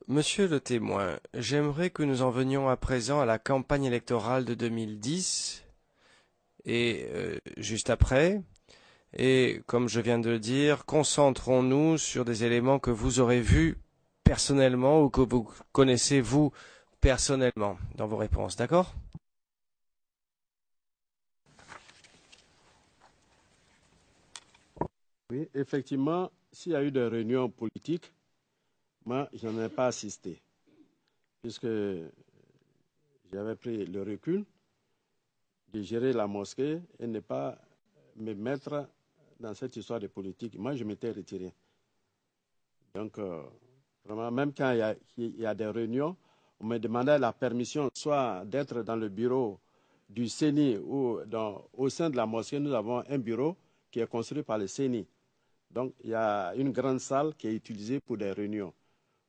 Monsieur le témoin, j'aimerais que nous en venions à présent à la campagne électorale de 2010 et juste après. Et comme je viens de le dire, concentrons-nous sur des éléments que vous aurez vus personnellement ou que vous connaissez vous personnellement dans vos réponses, d'accord? Oui, effectivement, s'il y a eu des réunions politiques, moi, je n'en ai pas assisté, puisque j'avais pris le recul de gérer la mosquée et ne pas me mettre dans cette histoire de politique. Moi, je m'étais retiré. Donc, vraiment, même quand il y a des réunions, on me demandait la permission soit d'être dans le bureau du CENI ou au sein de la mosquée, nous avons un bureau qui est construit par le CENI. Donc, il y a une grande salle qui est utilisée pour des réunions.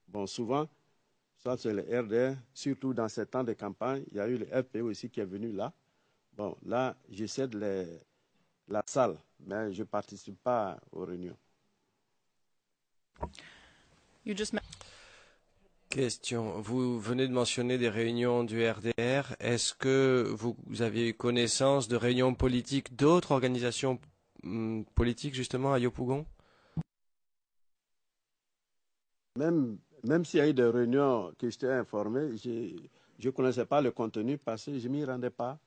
Bon, souvent, ça c'est le RDR, surtout dans ces temps de campagne, il y a eu le FPE aussi qui est venu là. Bon, là, je cède la salle, mais je ne participe pas aux réunions. Question. Vous venez de mentionner des réunions du RDR. Est-ce que vous aviez eu connaissance de réunions politiques d'autres organisations politiques justement à Yopougon? Même s'il y a eu des réunions que j'étais informé, je ne connaissais pas le contenu parce que je ne m'y rendais pas.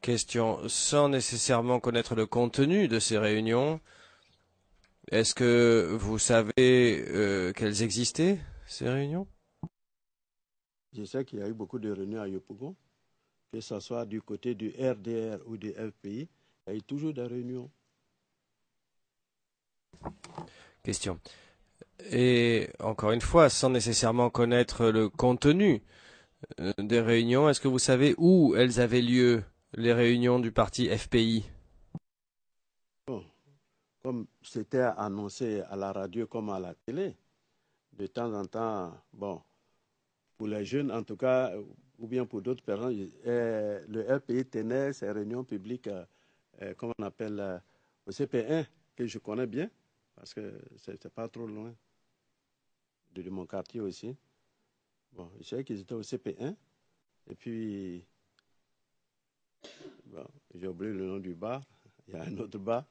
Question. Sans nécessairement connaître le contenu de ces réunions, est-ce que vous savez qu'elles existaient, ces réunions? Je sais qu'il y a eu beaucoup de réunions à Yopougon, que ce soit du côté du RDR ou du FPI, il y a eu toujours des réunions. Question. Et encore une fois, sans nécessairement connaître le contenu des réunions, est-ce que vous savez où elles avaient lieu, les réunions du parti FPI? Bon, comme c'était annoncé à la radio comme à la télé, de temps en temps, bon, pour les jeunes en tout cas, ou bien pour d'autres personnes, le FPI tenait ses réunions publiques, comme on appelle, au CP1, que je connais bien, parce que c'est pas trop loin de mon quartier aussi. Bon, je sais qu'ils étaient au CP1, et puis, bon, j'ai oublié le nom du bar, il y a un autre bar.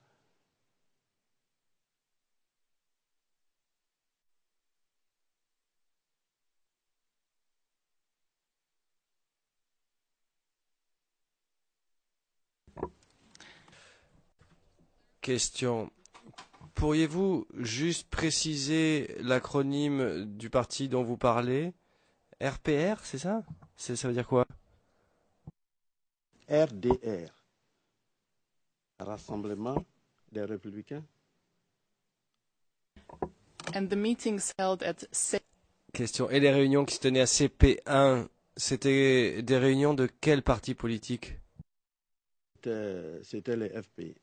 Question. Pourriez-vous juste préciser l'acronyme du parti dont vous parlez? RPR, c'est ça? Ça veut dire quoi? RDR, Rassemblement des Républicains. Question. Et les réunions qui se tenaient à CP1, c'était des réunions de quel parti politique? C'était les FPI.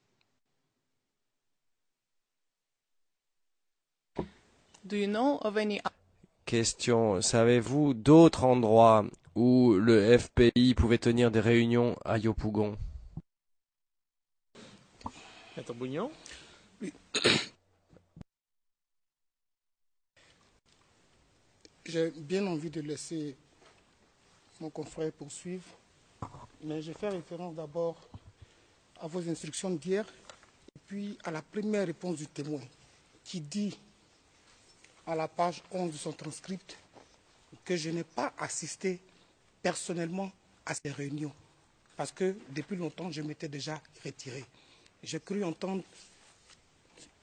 Question. Savez-vous d'autres endroits où le FPI pouvait tenir des réunions à Yopougon? Maître Bougnon. J'ai bien envie de laisser mon confrère poursuivre, mais je fais référence d'abord à vos instructions d'hier et puis à la première réponse du témoin qui dit à la page 11 de son transcript que je n'ai pas assisté personnellement à ces réunions parce que depuis longtemps je m'étais déjà retiré. J'ai cru entendre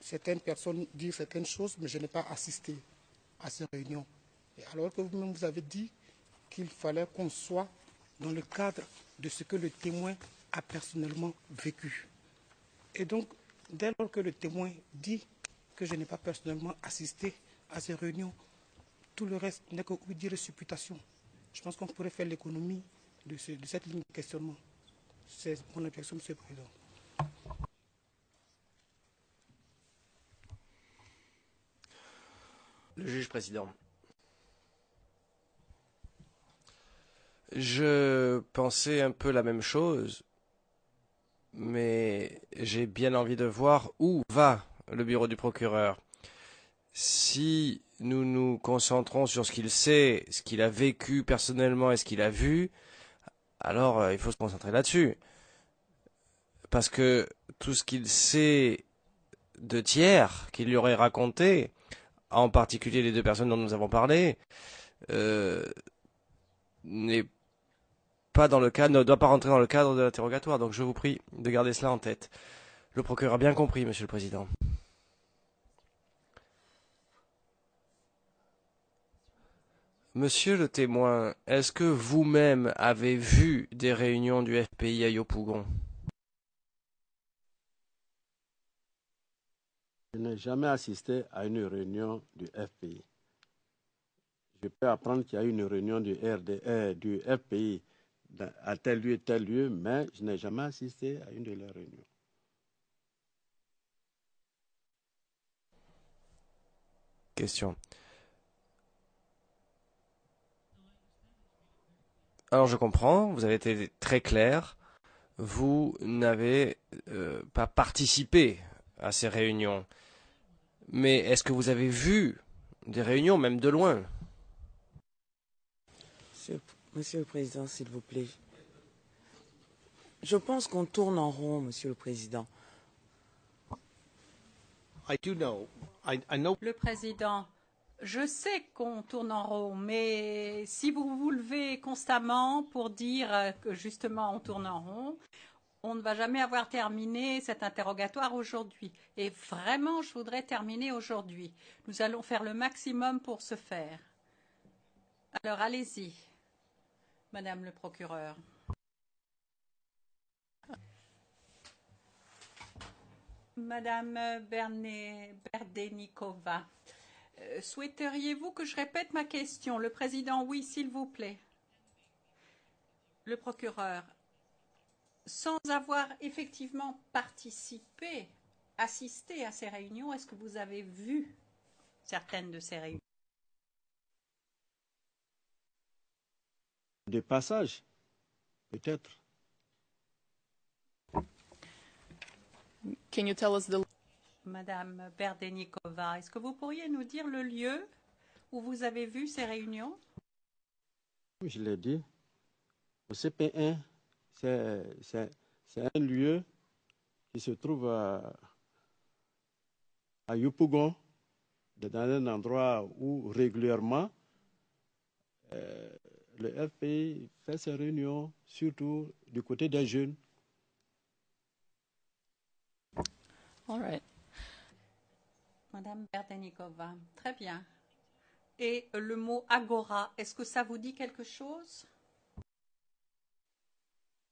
certaines personnes dire certaines choses, mais je n'ai pas assisté à ces réunions. Et alors que vous-même vous avez dit qu'il fallait qu'on soit dans le cadre de ce que le témoin a personnellement vécu. Et donc, dès lors que le témoin dit que je n'ai pas personnellement assisté à ces réunions, tout le reste n'est que dire supputation. Je pense qu'on pourrait faire l'économie de cette ligne de questionnement. C'est mon objection, Monsieur le Président. Le juge président. Je pensais un peu la même chose, mais j'ai bien envie de voir où va le bureau du procureur. Si nous nous concentrons sur ce qu'il sait, ce qu'il a vécu personnellement et ce qu'il a vu, alors il faut se concentrer là-dessus. Parce que tout ce qu'il sait de tiers qu'il lui aurait raconté, en particulier les deux personnes dont nous avons parlé, euh, n'est pas dans le cadre, ne doit pas rentrer dans le cadre de l'interrogatoire. Donc je vous prie de garder cela en tête. Le procureur a bien compris, Monsieur le Président. Monsieur le témoin, est-ce que vous-même avez vu des réunions du FPI à Yopougon? Je n'ai jamais assisté à une réunion du FPI. Je peux apprendre qu'il y a une réunion du du FPI à tel lieu, mais je n'ai jamais assisté à une de leurs réunions. Question. Alors je comprends, vous avez été très clair. Vous n'avez pas participé à ces réunions. Mais est-ce que vous avez vu des réunions, même de loin? Monsieur le Président, s'il vous plaît. Je pense qu'on tourne en rond, Monsieur le Président. Le Président, je sais qu'on tourne en rond, mais si vous vous levez constamment pour dire que justement on tourne en rond, on ne va jamais avoir terminé cet interrogatoire aujourd'hui. Et vraiment, je voudrais terminer aujourd'hui. Nous allons faire le maximum pour ce faire. Alors, allez-y, Madame le procureur. Madame Berdenikova, souhaiteriez-vous que je répète ma question? Le Président, oui, s'il vous plaît. Le procureur, sans avoir effectivement participé, assisté à ces réunions, est-ce que vous avez vu certaines de ces réunions? De passage, peut-être. Can you tell us the... Madame Berdenikova, est-ce que vous pourriez nous dire le lieu où vous avez vu ces réunions? Je l'ai dit, au CP1, c'est un lieu qui se trouve à Yopougon, dans un endroit où régulièrement le FPI fait ses réunions, surtout du côté des jeunes. All right. Madame Berdenikova, très bien. Et le mot agora, est-ce que ça vous dit quelque chose?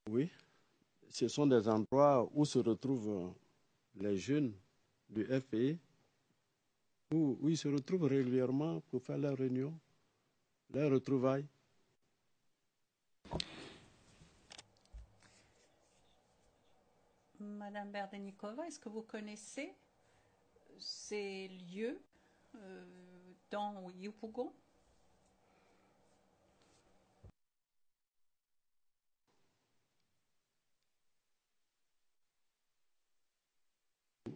Oui, ce sont des endroits où se retrouvent les jeunes du FPI, où ils se retrouvent régulièrement pour faire leurs réunions, leurs retrouvailles. Madame Berdenikova, est-ce que vous connaissez ces lieux dans Yopougon?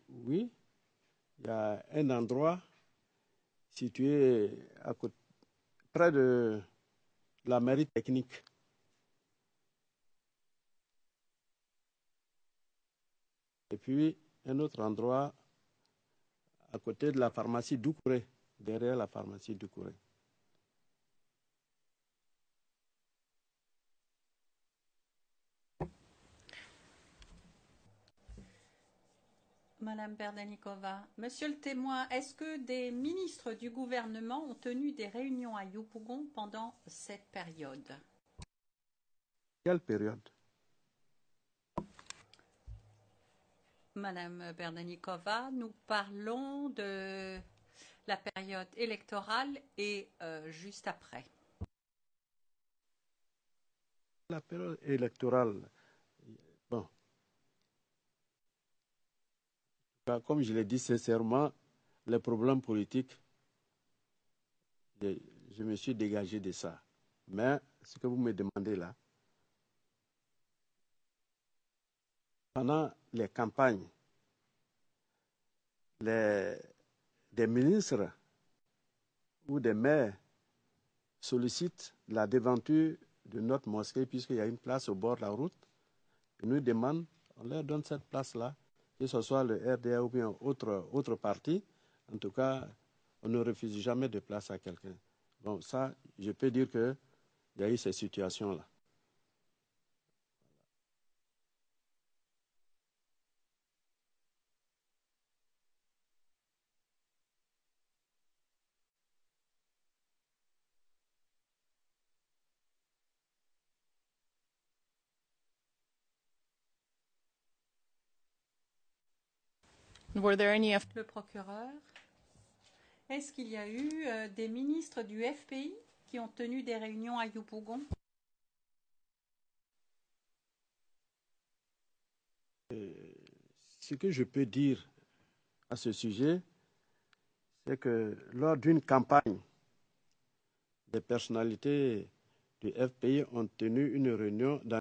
Oui, il y a un endroit situé à côté, près de la mairie technique. Et puis un autre endroit à côté de la pharmacie Doucouré, derrière la pharmacie Doucouré. Madame Berdenikova, Monsieur le témoin, est-ce que des ministres du gouvernement ont tenu des réunions à Yopougon pendant cette période? Quelle période? Madame Berdenikova, nous parlons de la période électorale et juste après. La période électorale, bon, comme je l'ai dit sincèrement, les problèmes politiques, je me suis dégagé de ça. Mais ce que vous me demandez là, pendant les campagnes, des ministres ou des maires sollicitent la devanture de notre mosquée puisqu'il y a une place au bord de la route. Ils nous demandent, on leur donne cette place-là, que ce soit le RDA ou bien autre parti. En tout cas, on ne refuse jamais de place à quelqu'un. Bon, ça, je peux dire qu'il y a eu ces situations-là. Were there any Le procureur, est-ce qu'il y a eu des ministres du FPI qui ont tenu des réunions à Yopougon? Ce que je peux dire à ce sujet, c'est que lors d'une campagne, des personnalités du FPI ont tenu une réunion dans